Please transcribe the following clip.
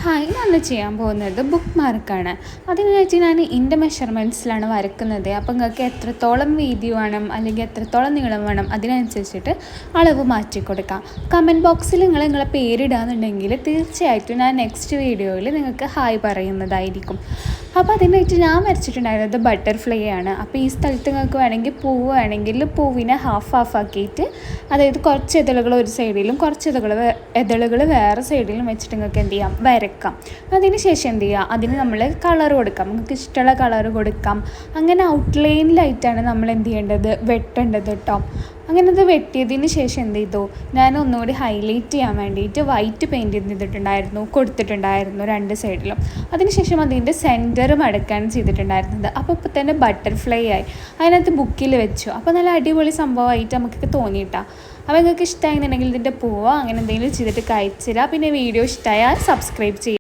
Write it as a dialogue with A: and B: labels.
A: Hi ഞാൻ ചെയ്യാൻ പോകുന്നത് ബുക്ക് മാർക്കാണ്. അതിന് വെച്ച് ഞാൻ എൻ്റെ മെഷർമെൻറ്റ്സിലാണ് വരക്കുന്നത്. അപ്പോൾ നിങ്ങൾക്ക് എത്രത്തോളം വീതി വേണം അല്ലെങ്കിൽ എത്രത്തോളം നീളം വേണം അതിനനുസരിച്ചിട്ട് അളവ് മാറ്റി കൊടുക്കാം. കമൻറ്റ് ബോക്സിൽ നിങ്ങളെ പേരിടാന്നുണ്ടെങ്കിൽ തീർച്ചയായിട്ടും ഞാൻ നെക്സ്റ്റ് വീഡിയോയിൽ നിങ്ങൾക്ക് ഹായ് പറയുന്നതായിരിക്കും. അപ്പോൾ അതിന് വെച്ച് ഞാൻ വരച്ചിട്ടുണ്ടായിരുന്നത് ബട്ടർഫ്ലൈ ആണ്. അപ്പോൾ ഈ സ്ഥലത്ത് നിങ്ങൾക്ക് വേണമെങ്കിൽ പൂവ് വേണമെങ്കിൽ പൂവിനെ ഹാഫ് ആക്കിയിട്ട്, അതായത് കുറച്ച് ഇതളുകൾ ഒരു സൈഡിലും കുറച്ച് ഇതളുകൾ വേറെ സൈഡിലും വെച്ചിട്ട് നിങ്ങൾക്ക് എന്ത് ചെയ്യാം, വരക്കാം. അതിന് ശേഷം എന്ത് ചെയ്യുക, അതിന് നമ്മൾ കളർ കൊടുക്കാം. നിങ്ങൾക്ക് ഇഷ്ടമുള്ള കളർ കൊടുക്കാം. അങ്ങനെ ഔട്ട്ലൈനിലായിട്ടാണ് നമ്മൾ എന്ത് ചെയ്യേണ്ടത്, വെട്ടേണ്ടത് കേട്ടോ. അങ്ങനെ അത് വെട്ടിയതിന് ശേഷം എന്ത് ചെയ്തു, ഞാൻ ഒന്നുകൂടി ഹൈലൈറ്റ് ചെയ്യാൻ വേണ്ടിയിട്ട് വൈറ്റ് പെയിൻറ്റ് കൊടുത്തിട്ടുണ്ടായിരുന്നു രണ്ട് സൈഡിലും. അതിനുശേഷം അതിൻ്റെ സെൻറ്ററും അടക്കാണ് ചെയ്തിട്ടുണ്ടായിരുന്നത്. അപ്പോൾ ഇപ്പോൾ തന്നെ ബട്ടർഫ്ലൈ ആയി അതിനകത്ത് ബുക്കിൽ വെച്ചു. അപ്പോൾ നല്ല അടിപൊളി സംഭവമായിട്ട് നമുക്കൊക്കെ തോന്നിയിട്ടാണ്. അപ്പോൾ നിങ്ങൾക്ക് ഇഷ്ടമായിരുന്നുണ്ടെങ്കിൽ ഇതിൻ്റെ പൂവോ അങ്ങനെ എന്തെങ്കിലും ചെയ്തിട്ട് കഴിച്ചില്ല. പിന്നെ വീഡിയോ ഇഷ്ടമായാൽ സബ്സ്ക്രൈബ് ചെയ്യുക.